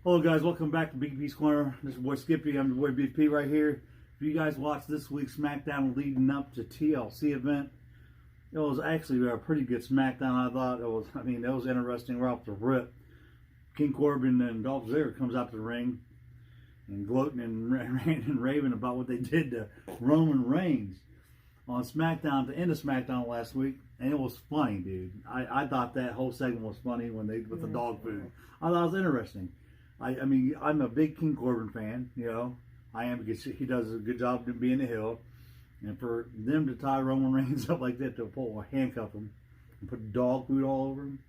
Hello guys, welcome back to Big B's Corner. This is your boy Skippy. I'm your boy BP right here. If you guys watched this week's Smackdown leading up to TLC event, it was actually a pretty good Smackdown. I thought it was. It was interesting right off the rip. King Corbin and Dolph Ziggler comes out to the ring and gloating and raving about what they did to Roman Reigns on SmackDown, the end of SmackDown last week, and it was funny, dude. I thought that whole segment was funny when they with the dog food. I thought it was interesting. I mean, I'm a big King Corbin fan, you know. I am, because he does a good job of being the heel. And for them to tie Roman Reigns up like that, to pull a handcuff him and put dog food all over him,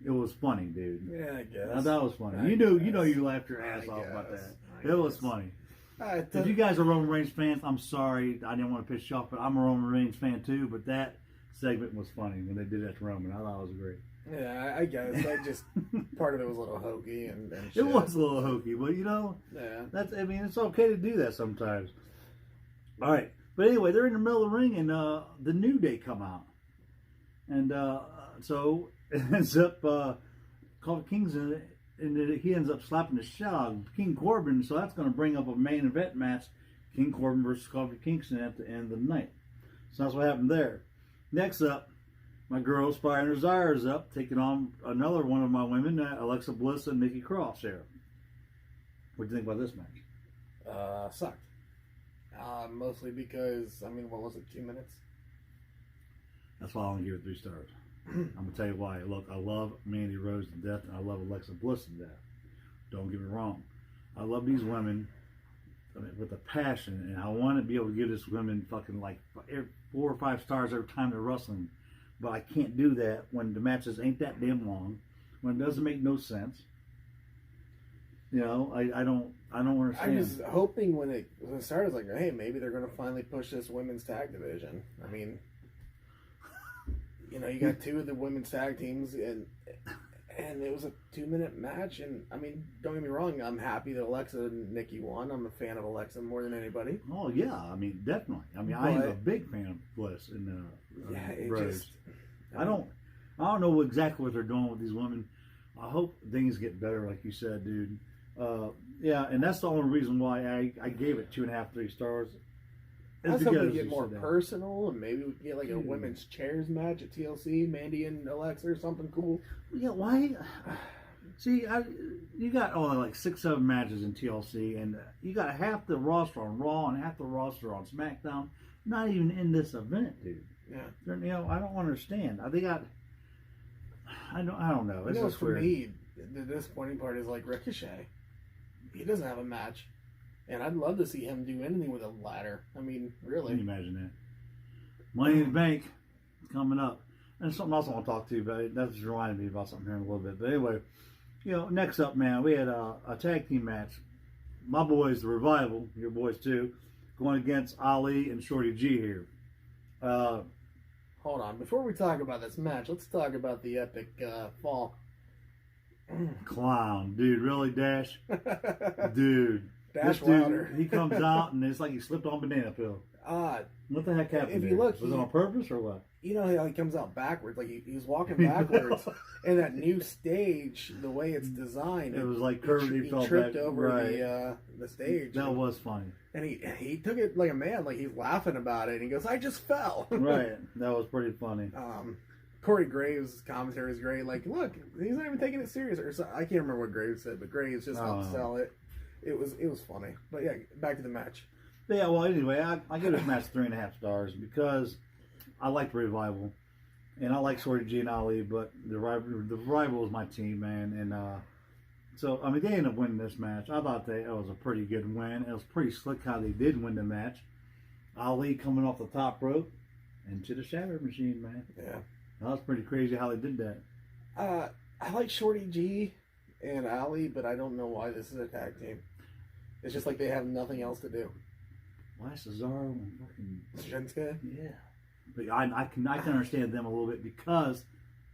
it was funny, dude. Yeah, I guess. I thought it was funny. You laughed your ass off about that. It was funny. If you guys are Roman Reigns fans, I'm sorry. I didn't want to piss you off, but I'm a Roman Reigns fan too. But that segment was funny when they did that to Roman. I thought it was great. Yeah, I guess. I just part of it was a little hokey and shit. It was a little hokey, but yeah, it's okay to do that sometimes. All right, but anyway, they're in the middle of the ring, and the New Day come out, and so it ends up Kofi Kingston, and he ends up slapping the shit out of King Corbin. So that's going to bring up a main event match: King Corbin versus Kofi Kingston at the end of the night. So that's what happened there. Next up, my girl Fire and Desire is up, taking on another one of my women, Alexa Bliss and Nikki Cross here. What do you think about this match? Sucked. Mostly because, what was it, 2 minutes? That's why I'm going to give it 3 stars. I'm going to tell you why. Look, I love Mandy Rose to death, and I love Alexa Bliss to death. Don't get me wrong. I love these women with a passion, and I want to be able to give this women fucking like 4 or 5 stars every time they're wrestling. But I can't do that when the matches ain't that damn long, when it doesn't make no sense. You know, I don't understand. I was hoping when it started, like, hey, maybe they're going to finally push this women's tag division. You got 2 of the women's tag teams, and it was a 2-minute match. And don't get me wrong, I'm happy that Alexa and Nikki won. I'm a fan of Alexa more than anybody. Oh yeah, definitely. I am a big fan of Bliss and Rose. I don't know exactly what they're doing with these women. I hope things get better, like you said, dude. Yeah, and that's the only reason why I gave it 2.5, 3 stars. I was hoping to get more personal, and maybe we could get like a women's chairs match at TLC, Mandy and Alexa, or something cool. Yeah, why? See, you got like 6, 7 matches in TLC, and you got half the roster on Raw and half the roster on SmackDown. Not even in this event, dude. Yeah. I don't understand. I don't know. It's just for weird. me, the disappointing part is like Ricochet. He doesn't have a match. And I'd love to see him do anything with a ladder. Really. Can you imagine that? Money in the Bank is coming up. And something else I want to talk to you about. That just reminded me about something here in a little bit. But anyway, next up, man, we had a tag team match. My boys, the Revival, your boys too, going against Ali and Shorty G here. Hold on. Before we talk about this match, let's talk about the epic fall. Clown. Dude, really, Dash? Dude. Dash this dude, Wilder. He comes out and it's like he slipped on banana peel. What the heck happened? If you look, was it on purpose or what? How he comes out backwards, like he was walking backwards. And that new stage, the way it's designed, it was like curved. He tripped over the stage. That was funny. And he took it like a man, like he's laughing about it. And he goes, "I just fell." Right. That was pretty funny. Corey Graves' commentary is great. Like, look, he's not even taking it serious. Or so, I can't remember what Graves said, but Graves just helped sell it. It was funny. But yeah, back to the match. Yeah, well, anyway, I give this match 3.5 stars because I like the Revival, and I like Shorty G and Ali, but the Revival is my team, man. And so they ended up winning this match. I thought it was a pretty good win. It was pretty slick how they did win the match. Ali coming off the top rope into the shatter machine, man. Yeah, that was pretty crazy how they did that. I like Shorty G and Ali, but I don't know why this is a tag team. It's just like they have nothing else to do. Why Cesaro and fucking Shinsuke? Yeah, but I can understand them a little bit because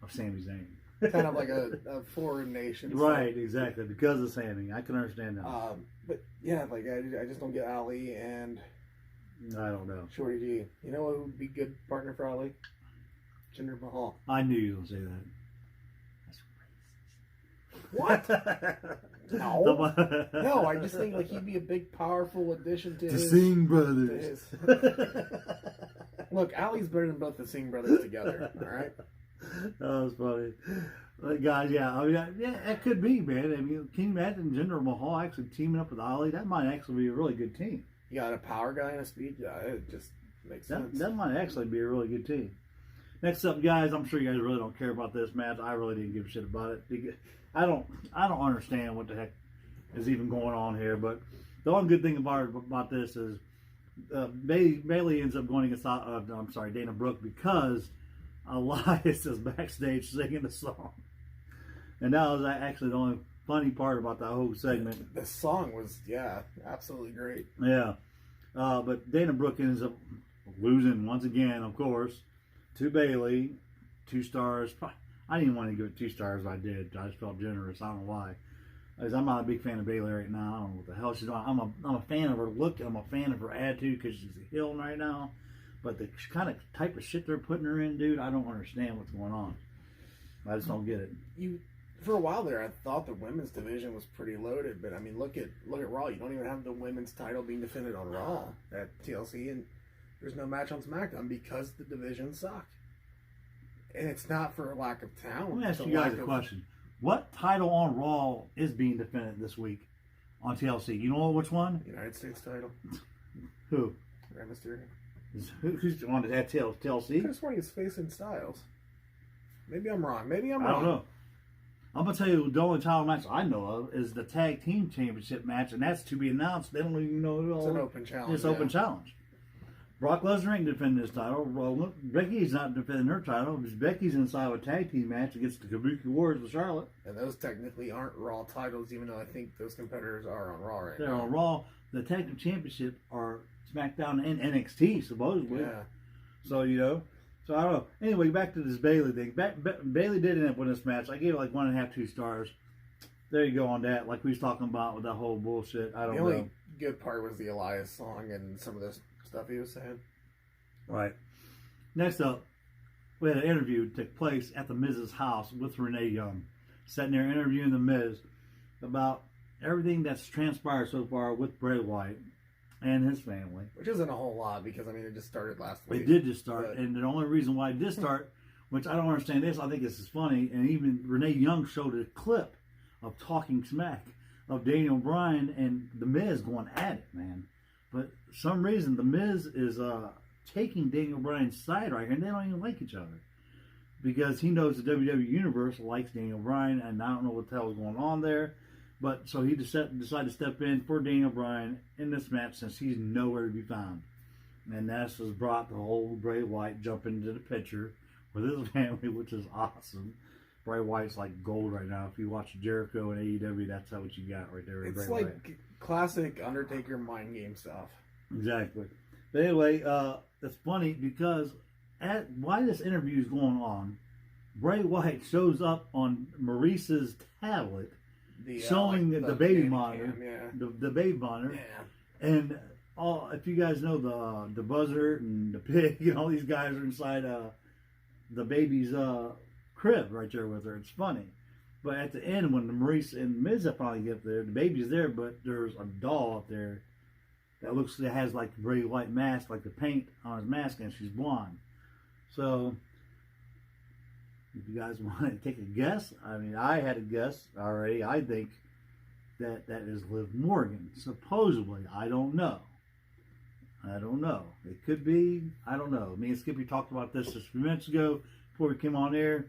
of Sami Zayn. Kind of like a foreign nation. Right, so. Exactly. Because of Sami, I can understand that. But yeah, like I just don't get Ali and I don't know Shorty G. You know what would be a good partner for Ali? Jinder Mahal. I knew you were gonna say that. What? No. No, I just think like he'd be a big, powerful addition to the his... Singh brothers. Look, Ali's better than both the Singh brothers together, alright? That was funny. Like, guys, yeah, I mean, yeah, that could be, man. I mean, can you imagine Jinder Mahal actually teaming up with Ali? That might actually be a really good team. You got a power guy and a speed guy. It just makes sense. That might actually be a really good team. Next up, guys, I'm sure you guys really don't care about this match. I really didn't give a shit about it. I don't understand what the heck is even going on here. But the only good thing about this is Bailey ends up going against Dana Brooke because Elias is backstage singing the song, and that was actually the only funny part about the whole segment. The song was absolutely great. Yeah, but Dana Brooke ends up losing once again, of course, to Bailey. 2 stars. I didn't want to give it 2 stars, but I did. I just felt generous. I don't know why. Because I'm not a big fan of Bailey right now. I don't know what the hell she's doing. I'm a fan of her look. I'm a fan of her attitude because she's a heel right now. But the kind of type of shit they're putting her in, dude, I don't understand what's going on. I just don't get it. For a while there, I thought the women's division was pretty loaded, but I mean, look at Raw. You don't even have the women's title being defended on Raw at TLC, and there's no match on SmackDown because the division sucked. And it's not for a lack of talent. Let me ask you guys a question. What title on Raw is being defended this week on TLC? You know which one? United States title. Who? Rey Mysterio. Who's on that TLC? I could have sworn he's facing Styles. Maybe I'm wrong. I don't know. I'm going to tell you the only title match I know of is the Tag Team Championship match, and that's to be announced. They don't even know it all. It's an open challenge. It's open challenge. Brock Lesnar ain't defending his title. Becky's not defending her title. Becky's inside of a tag team match against the Kabuki Warriors with Charlotte. And those technically aren't Raw titles, even though I think those competitors are on Raw right now. They're on Raw. The Tag Team Championship are SmackDown and NXT, supposedly. Yeah. So, So, I don't know. Anyway, back to this Bailey thing. Bailey did end up winning this match. I gave it like 1.5, 2 stars. There you go on that. Like we was talking about with that whole bullshit. I don't know. The only good part was the Elias song and some of this stuff he was saying. Right. Next up, we had an interview that took place at the Miz's house with Renee Young. Sitting there interviewing the Miz about everything that's transpired so far with Bray Wyatt and his family. Which isn't a whole lot because, I mean, it just started last week. It did just start. And the only reason why it did start, which I don't understand this, I think this is funny, and even Renee Young showed a clip of talking smack of Daniel Bryan and the Miz going at it, man. But for some reason, the Miz is taking Daniel Bryan's side right here, and they don't even like each other. Because he knows the WWE Universe likes Daniel Bryan, and I don't know what the hell is going on there. But so he decided to step in for Daniel Bryan in this match since he's nowhere to be found. And that's what brought the whole Bray Wyatt jump into the picture with his family, which is awesome. Bray Wyatt's like gold right now. If you watch Jericho and AEW, that's how what you got right there. It's Bray like Wyatt. Classic Undertaker mind game stuff. Exactly. But anyway, it's funny because while this interview is going on, Bray Wyatt shows up on Maurice's tablet showing the baby monitor. The baby monitor. Yeah. And if you guys know the buzzard and the pig and all these guys are inside the baby's crib right there with her. It's funny. But at the end, when the Maurice and Miz finally get there, the baby's there, but there's a doll up there that has like the Bray Wyatt mask, like the paint on his mask, and she's blonde. So, if you guys want to take a guess, I mean, I had a guess already. I think that is Liv Morgan, supposedly. I don't know. It could be. I don't know. Me and Skippy talked about this just a few minutes ago before we came on air.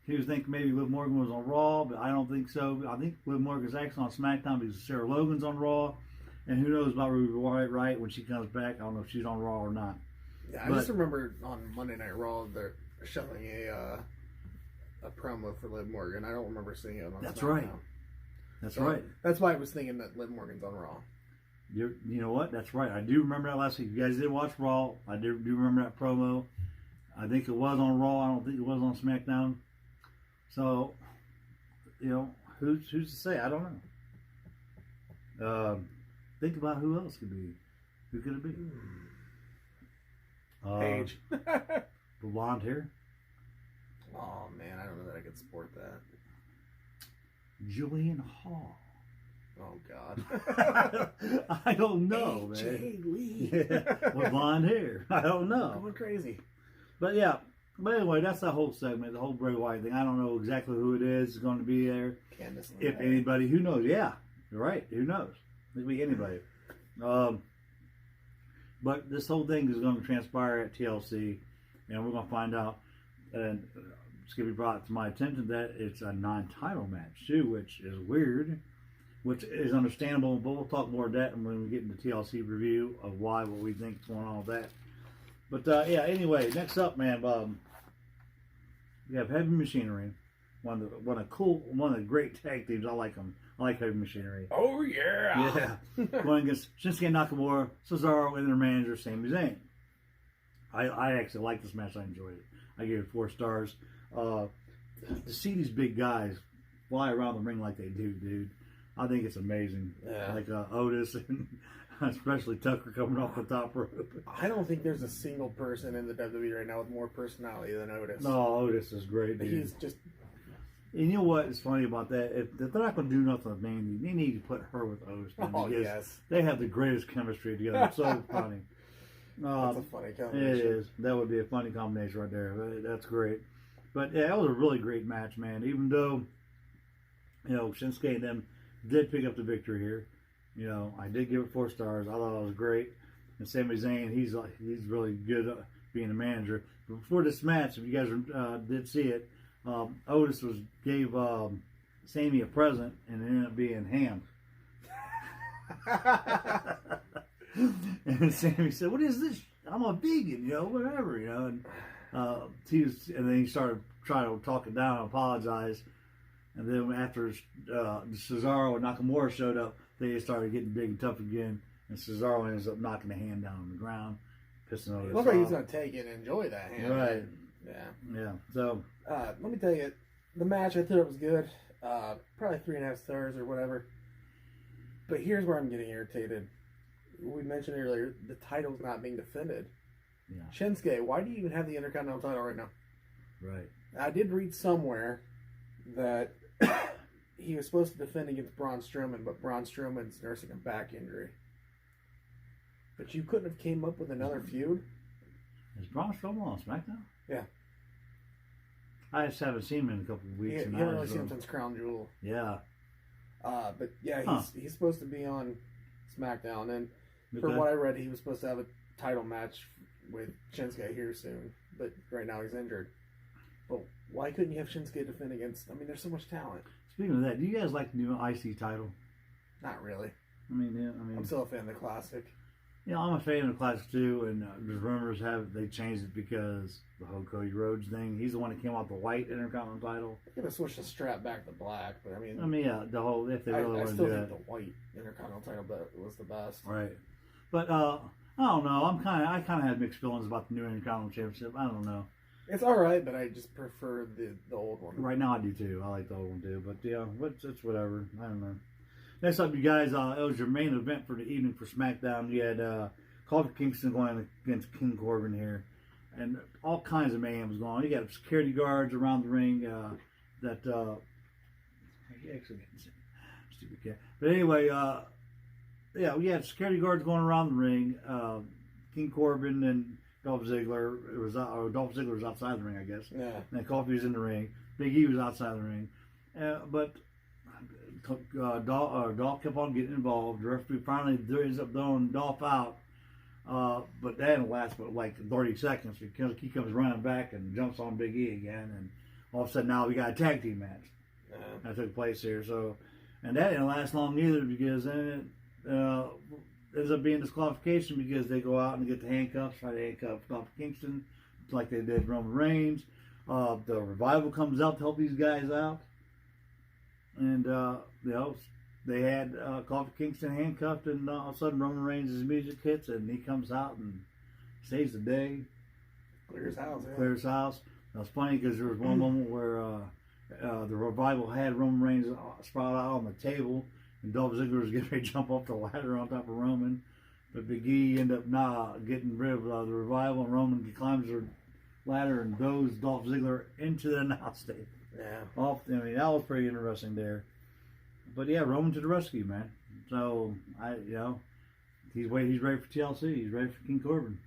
He was thinking maybe Liv Morgan was on Raw, but I don't think so. I think Liv Morgan's actually on SmackDown because Sarah Logan's on Raw. And who knows about Ruby Wyatt, right? When she comes back, I don't know if she's on Raw or not. Yeah, I just remember on Monday Night Raw they're showing a promo for Liv Morgan. I don't remember seeing it on That's SmackDown. Right. That's right. That's why I was thinking that Liv Morgan's on Raw. You know what? That's right. I do remember that last week. You guys did watch Raw. I do remember that promo. I think it was on Raw. I don't think it was on SmackDown. So, who's to say? I don't know. Think about who else could be. Who could it be? Paige. The blonde hair. Oh man, I don't know that I could support that. Julian Hall. Oh God. I don't know, AJ man. Lee. Yeah, with blonde hair. I don't know. Going crazy. But yeah. But anyway, that's the whole segment, the whole Bray Wyatt thing. I don't know exactly who it is going to be there. Candice If LeRae. anybody, who knows? Yeah, you're right. Who knows? It could be anybody. But this whole thing is going to transpire at TLC, and we're going to find out. And Skippy brought to my attention that it's a non-title match too, which is weird, which is understandable. But we'll talk more of that when we get into TLC review of why, what we think is going on with that. But yeah, anyway, next up, man, we have Heavy Machinery, one of the great tag teams. I like them. I like Heavy Machinery. Oh yeah. Yeah, going against Shinsuke Nakamura, Cesaro, and their manager Sami Zayn. I actually like this match. I enjoyed it. I gave it 4 stars. To see these big guys fly around the ring like they do, dude, I think it's amazing. Yeah. Like Otis and especially Tucker coming off the top rope. I don't think there's a single person in the WWE right now with more personality than Otis. No, Otis is great, dude. He's just. And you know what is funny about that? If they're not going to do nothing with Mandy, they need to put her with Otis. Oh, because yes. they have the greatest chemistry together. It's so funny. That's a funny combination. It is. That would be a funny combination right there. That's great. But yeah, that was a really great match, man. Even though, Shinsuke and them did pick up the victory here. I did give it 4 stars. I thought it was great. And Sami Zayn, he's really good being a manager. But before this match, if you guys did see it, Otis gave Sami a present, and it ended up being ham. And Sami said, "What is this? I'm a vegan, whatever, And and then he started trying to talk it down and apologize. And then after Cesaro and Nakamura showed up, they started getting big and tough again. And Cesaro ends up knocking the hand down on the ground, pissing Otis off. Looks like he's going to take it and enjoy that hand. Right. Yeah. Yeah. So. Let me tell you, the match, I thought it was good. Probably 3.5 stars or whatever. But here's where I'm getting irritated. We mentioned earlier, the title's not being defended. Yeah. Shinsuke, why do you even have the Intercontinental title right now? Right. I did read somewhere that he was supposed to defend against Braun Strowman, but Braun Strowman's nursing a back injury. But you couldn't have came up with another feud? Is Braun Strowman on SmackDown? Yeah. I just haven't seen him in a couple of weeks. You haven't really seen him since Crown Jewel. Yeah. But yeah, he's supposed to be on SmackDown, and from Okay. what I read, he was supposed to have a title match with Shinsuke here soon, but right now he's injured. But why couldn't you have Shinsuke defend against? I mean, there's so much talent. Speaking of that, do you guys like the new IC title? Not really. I'm still a fan of the classic. I'm a fan of the classic too, and the rumors have they changed it because the whole Cody Rhodes thing. He's the one that came out the white Intercontinental title. They could have switched the strap back to black, but yeah, the whole if they really I want to still do think that, the white Intercontinental title was the best. right? But I don't know. I kind of had mixed feelings about the new Intercontinental Championship. I don't know. It's all right, but I just prefer the old one. Right now, I do too. I like the old one too. But yeah, it's whatever. I don't know. Next up, you guys, it was your main event for the evening for SmackDown. You had Kofi Kingston going against King Corbin here, and all kinds of mayhem was going on. You got security guards around the ring he actually stupid cat. But anyway, yeah, we had security guards going around the ring. King Corbin and Dolph Ziggler Dolph Ziggler was outside the ring, I guess. Yeah. And Kofi was in the ring. Big E was outside the ring. But Dolph kept on getting involved. The referee finally ends up throwing Dolph out. But that didn't last but like 30 seconds because he comes running back and jumps on Big E again. And all of a sudden now we got a tag team match that took place here. So, and that didn't last long either because then it ends up being disqualification because they go out and get the handcuffs, try to handcuff Kofi Kingston like they did Roman Reigns. The Revival comes out to help these guys out. And, they had Kofi Kingston handcuffed, and all of a sudden Roman Reigns' music hits, and he comes out and saves the day. Clears house. Yeah. Clears house. It was funny because there was one moment where the Revival had Roman Reigns sprawled out on the table, and Dolph Ziggler was getting ready to jump off the ladder on top of Roman. But Big E ended up getting rid of the Revival, and Roman climbs the ladder and throws Dolph Ziggler into the announce table. Yeah. That was pretty interesting there. But yeah, Roman to the rescue, man. So he's ready for TLC. He's ready for King Corbin.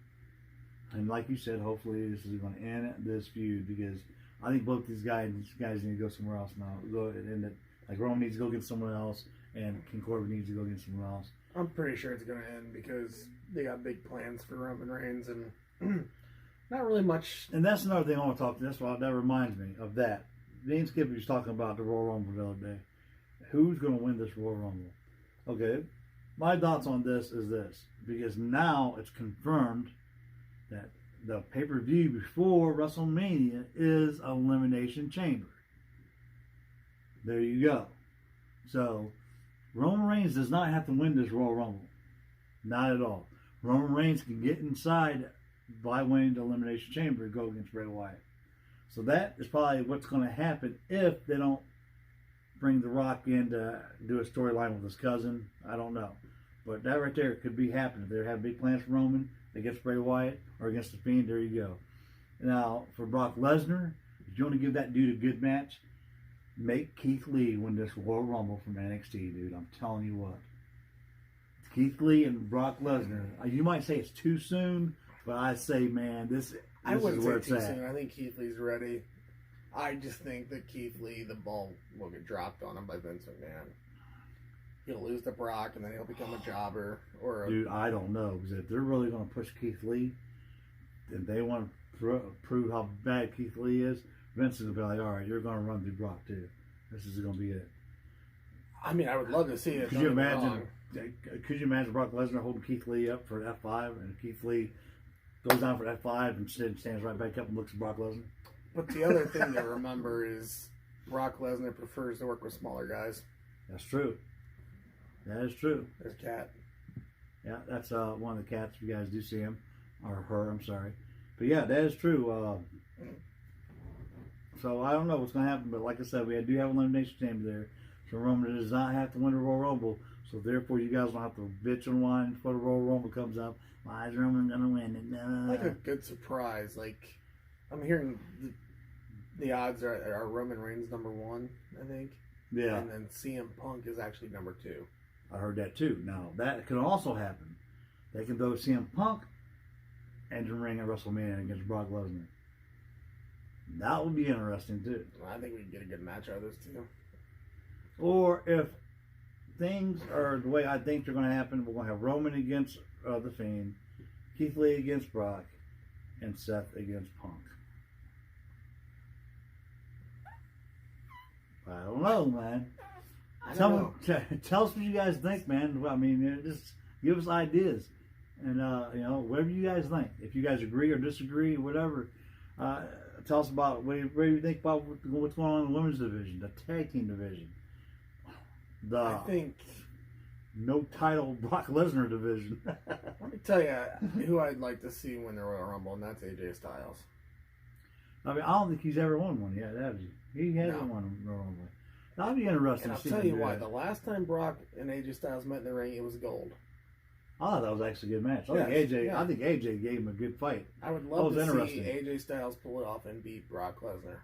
And like you said, hopefully this is going to end this feud, because I think both these guys need to go somewhere else now. Go and end it. Like Roman needs to go get someone else, and King Corbin needs to go get someone else. I'm pretty sure it's going to end because they got big plans for Roman Reigns and not really much. And that's another thing I want to talk to. That reminds me of that. Dean Skippy was talking about the Royal Rumble the other day. Who's going to win this Royal Rumble? Okay, my thoughts on this is this, because now it's confirmed that the pay-per-view before WrestleMania is Elimination Chamber. There you go. So Roman Reigns does not have to win this Royal Rumble. Not at all. Roman Reigns can get inside by winning the Elimination Chamber and go against Bray Wyatt. So that is probably what's going to happen if they don't bring The Rock in to do a storyline with his cousin. I don't know. But that right there could be happening. They have big plans for Roman against Bray Wyatt or against The Fiend. There you go. Now, for Brock Lesnar, if you want to give that dude a good match, make Keith Lee win this Royal Rumble from NXT, dude. I'm telling you what. Keith Lee and Brock Lesnar. You might say it's too soon, but I say, man, this I wouldn't is where say it's too at. soon. I think Keith Lee's ready. I just think that Keith Lee, the ball will get dropped on him by Vince McMahon. He'll lose to Brock, and then he'll become a jobber. Dude, I don't know. Because if they're really going to push Keith Lee, and they want to prove how bad Keith Lee is, Vince is going to be like, all right, you're going to run through Brock, too. This is going to be it. I mean, I would love to see it. Could you imagine Brock Lesnar holding Keith Lee up for F5, and Keith Lee goes down for F5 and stands right back up and looks at Brock Lesnar? But the other thing to remember is Brock Lesnar prefers to work with smaller guys. That's true. That is true. There's Cat. Yeah, that's one of the cats. If you guys do see him, or her, I'm sorry. But yeah, that is true. So I don't know what's going to happen, but like I said, we do have an Elimination Chamber there. So Roman does not have to win the Royal Rumble. So therefore, you guys don't have to bitch and whine before the Royal Rumble comes up. Why is Roman going to win it? Like a good surprise. Like, I'm hearing the odds are Roman Reigns #1, I think. Yeah. And then CM Punk is actually #2. I heard that too. Now, that could also happen. They can throw CM Punk and the ring at WrestleMania against Brock Lesnar. That would be interesting too. I think we can get a good match out of those two. Or if things are the way I think they're going to happen, we're going to have Roman against The Fiend, Keith Lee against Brock, and Seth against Punk. I don't know, man. Tell us what you guys think, man. I mean, just give us ideas, and whatever you guys think. If you guys agree or disagree, whatever, tell us about what do you think about what's going on in the women's division, the tag team division, I think no title Brock Lesnar division. Let me tell you who I'd like to see win the Royal Rumble, and that's AJ Styles. I mean, I don't think he's ever won one yet, has he? He hasn't won a Royal Rumble. That'll be interesting. And I'll tell you what, the last time Brock and AJ Styles met in the ring, it was gold. I thought that was actually a good match. I think AJ gave him a good fight. I would love to see AJ Styles pull it off and beat Brock Lesnar.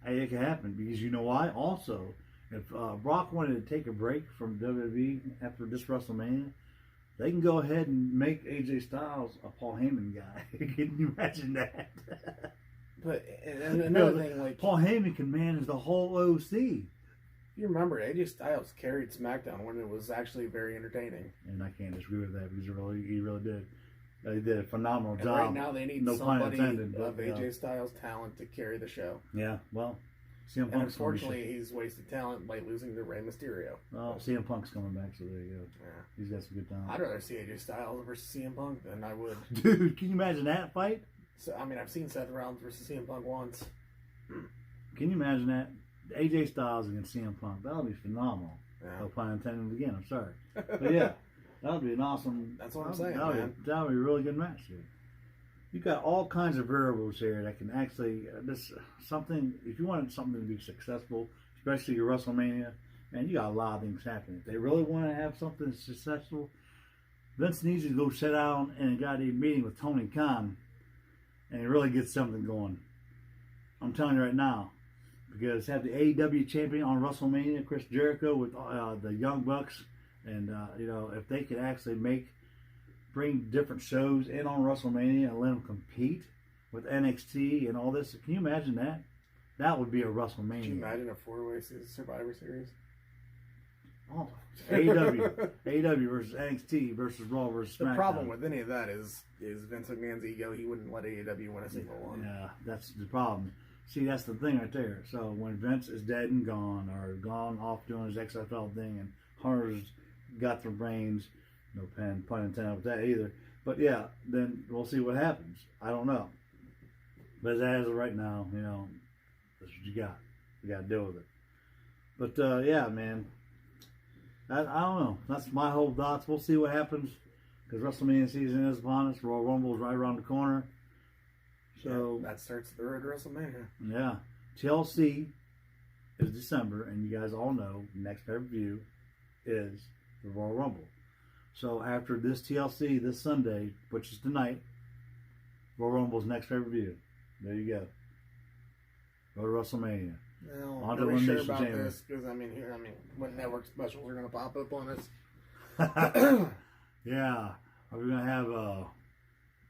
Hey, it can happen because you know why? Also, if Brock wanted to take a break from WWE after this WrestleMania, they can go ahead and make AJ Styles a Paul Heyman guy. Can you imagine that? But and another thing, like Paul Heyman can manage the whole OC. You remember AJ Styles carried SmackDown when it was actually very entertaining. And I can't disagree with that because he really did. He did a phenomenal job. Right now they need somebody of AJ Styles' talent to carry the show. Yeah, well, CM Punk's and unfortunately, he's wasted talent by losing to Rey Mysterio. Well, CM Punk's coming back, so there you go. Yeah. He's got some good talent. I'd rather see AJ Styles versus CM Punk than I would. Dude, can you imagine that fight? So, I mean, I've seen Seth Rollins versus CM Punk once. Can you imagine that? AJ Styles against CM Punk. That would be phenomenal. Yeah. No pun intended again, I'm sorry. But yeah, that would be an awesome... That's what I'm saying, man. That would be a really good match, dude. You've got all kinds of variables here that can actually... if you wanted something to be successful, especially your WrestleMania, and you got a lot of things happening. If they really want to have something successful, Vince needs to go sit down and got a meeting with Tony Khan and really get something going. I'm telling you right now, because have the AEW champion on WrestleMania, Chris Jericho, with the Young Bucks, and if they could actually bring different shows in on WrestleMania and let them compete with NXT and all this, can you imagine that? That would be a WrestleMania. Can you imagine a 4-way Survivor Series? Oh, AEW versus NXT versus Raw versus SmackDown. The problem with any of that is Vince McMahon's ego. He wouldn't let AEW win a single one. Yeah, that's the problem. See, that's the thing right there. So when Vince is dead and gone, or gone off doing his XFL thing, and Hunter's got the reins, no pun intended with that either. But yeah, then we'll see what happens. I don't know. But as of right now, that's what you got. You got to deal with it. But yeah, man. I don't know. That's my whole thoughts. We'll see what happens, because WrestleMania season is upon us. Royal Rumble is right around the corner. So that starts the road to WrestleMania. Yeah. TLC is December, and you guys all know the next pay-per-view is the Royal Rumble. So after this TLC this Sunday, which is tonight, Royal Rumble's next pay-per-view. There you go. Go to WrestleMania. Well, I'm not really sure about this, because what network specials are going to pop up on us? Yeah. Are we going to have a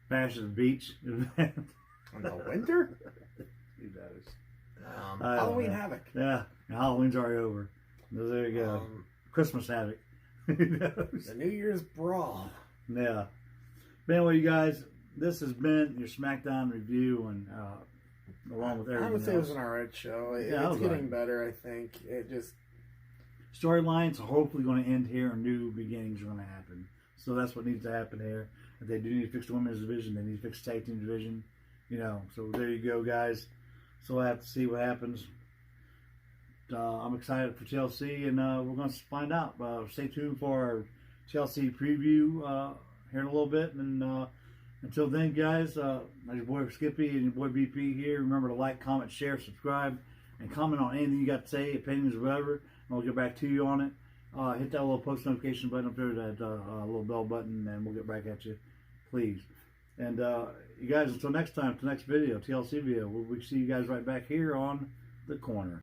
Bash at the Beach event? In the winter? Who knows? Halloween Havoc. Yeah. Halloween's already over. There you go. Christmas Havoc. Who knows? The New Year's Brawl. Yeah. But anyway, you guys, this has been your SmackDown review, and along with everything I would say else. it was an alright show. It's getting better, I think. It just... Storylines are hopefully going to end here, and new beginnings are going to happen. So that's what needs to happen here. If they do need to fix the women's division, they need to fix the tag team division. So there you go, guys. So I have to see what happens. I'm excited for TLC, and we're going to find out. Stay tuned for our TLC preview here in a little bit. And until then, guys, your boy Skippy and your boy BP here. Remember to like, comment, share, subscribe, and comment on anything you got to say, opinions, whatever. And we'll get back to you on it. Hit that little post notification button up there, that little bell button, and we'll get back at you, please. And you guys, until next time, to the next video, TLC video, we'll see you guys right back here on The Corner.